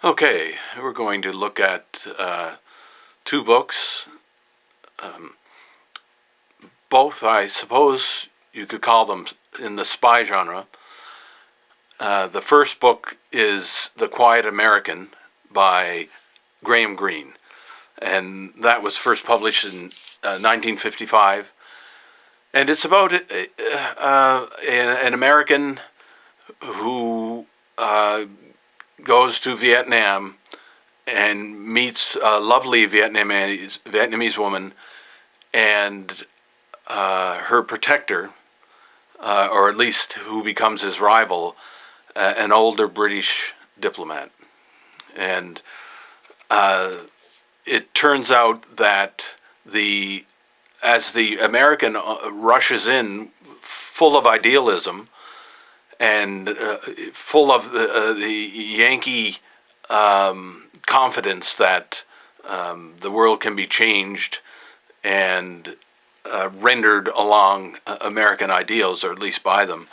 Okay, we're going to look at two books. Both, I suppose you could call them in the spy genre. The first book is The Quiet American by Graham Greene, and that was first published in 1955. And it's about an American who goes to Vietnam and meets a lovely Vietnamese woman and her protector, or at least who becomes his rival, an older British diplomat. And it turns out that as the American rushes in full of idealism and full of the Yankee confidence that the world can be changed and rendered along American ideals, or at least by them,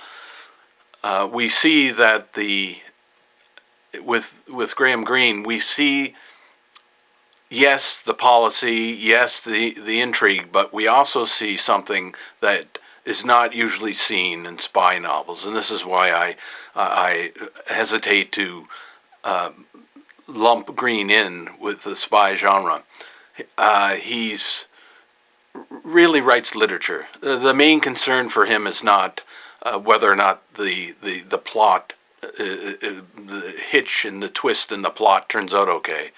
we see that with Graham Greene, we see, yes, the policy, yes, the intrigue, but we also see something that is not usually seen in spy novels, and this is why I hesitate to lump Greene in with the spy genre. He's really writes literature. The main concern for him is not whether or not the plot, the hitch and the twist in the plot turns out okay.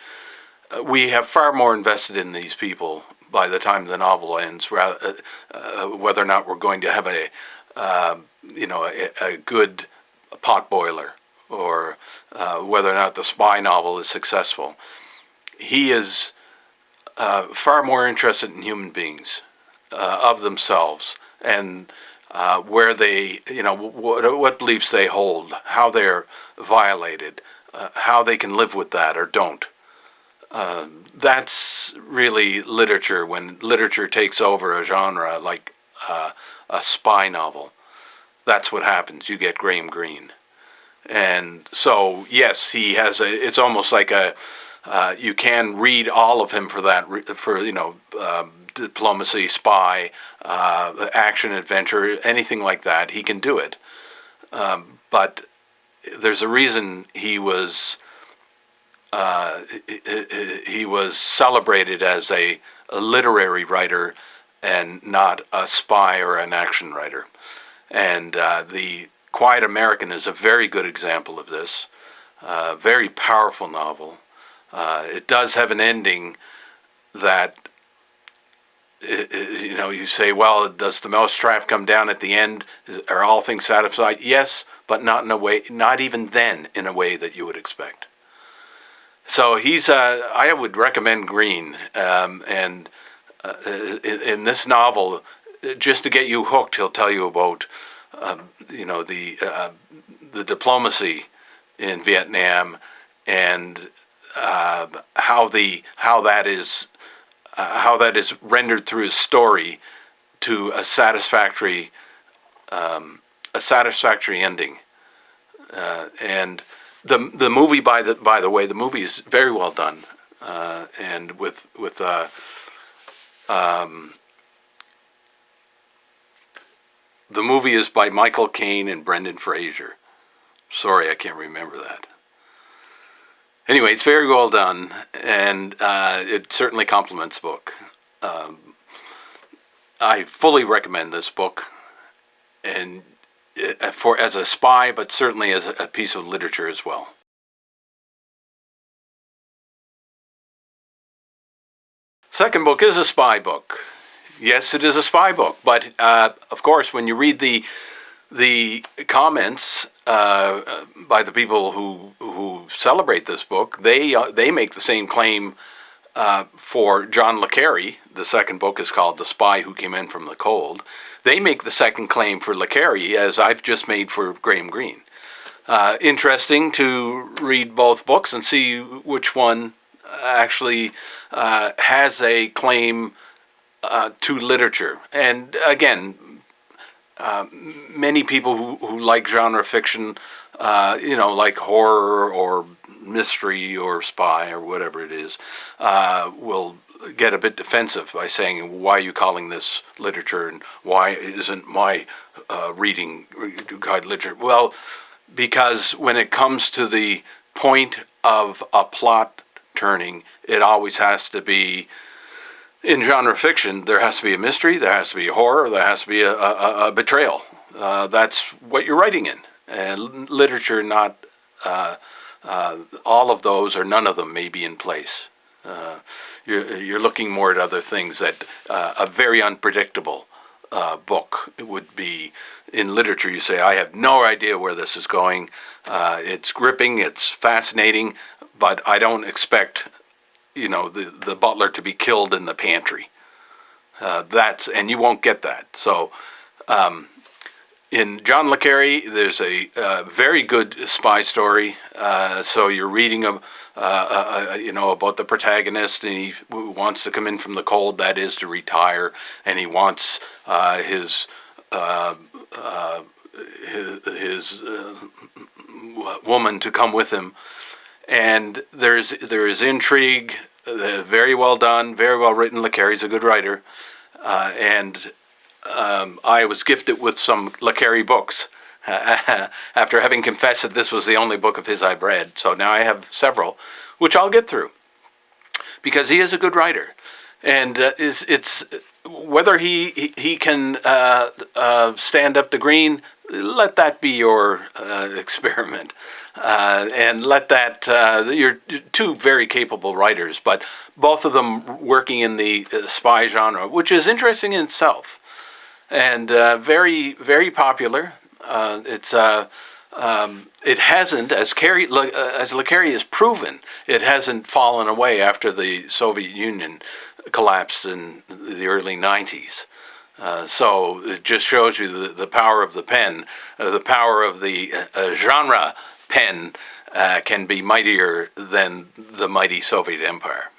We have far more invested in these people by the time the novel ends, whether or not we're going to have a good potboiler, or whether or not the spy novel is successful. He is far more interested in human beings, of themselves, and where they, what beliefs they hold, how they're violated, how they can live with that or don't. That's really literature, when literature takes over a genre like a spy novel. That's what happens. You get Graham Greene. And so, yes, he has it's almost like you can read all of him for that, diplomacy, spy, action, adventure, anything like that. He can do it. But there's a reason he was celebrated as a literary writer and not a spy or an action writer. And The Quiet American is a very good example of this. Very powerful novel. It does have an ending that, you say, well, does the mousetrap come down at the end? Are all things satisfied? Yes, but not in a way, not even then in a way that you would expect. So I would recommend Greene, and in this novel, just to get you hooked, he'll tell you about, the diplomacy in Vietnam, and how that is rendered through his story to a satisfactory ending, and the movie, by the way, the movie is very well done, and with the movie is by Michael Caine and Brendan Fraser. Sorry, I can't remember that. Anyway, it's very well done, and it certainly complements the book. I fully recommend this book, and as a spy, but certainly as a piece of literature as well. Second book is a spy book. Yes, it is a spy book, but of course, when you read the comments by the people who celebrate this book, they make the same claim for John le Carre. The second book is called The Spy Who Came In From the Cold. They make the second claim for le Carre, as I've just made for Graham Greene. Interesting to read both books and see which one actually has a claim to literature. And again, many people who like genre fiction, like horror or mystery or spy or whatever it is, will get a bit defensive by saying, why are you calling this literature, and why isn't my reading guide literature? Well, because when it comes to the point of a plot turning, it always has to be, in genre fiction, there has to be a mystery, there has to be a horror, there has to be a betrayal. That's what you're writing in. And literature, not all of those or none of them may be in place. You're looking more at other things that a very unpredictable book would be. In literature, you say, I have no idea where this is going. It's gripping, it's fascinating, but I don't expect, the butler to be killed in the pantry. And you won't get that. So, in John le Carré, there's a very good spy story. So you're reading about the protagonist, and he wants to come in from the cold, that is, to retire, and he wants his woman to come with him, and there is intrigue, very well done, very well written. Le Carré's a good writer, and I was gifted with some Le Carré books after having confessed that this was the only book of his I've read. So now I have several, which I'll get through, because he is a good writer, and it's whether he can stand up to Green. Let that be your experiment, and let that you're two very capable writers, but both of them working in the spy genre, which is interesting in itself, and very, very popular. It hasn't, as Le Carré has proven, it hasn't fallen away after the Soviet Union collapsed in the early 90s. So it just shows you the power of the pen, the power of the genre pen can be mightier than the mighty Soviet Empire.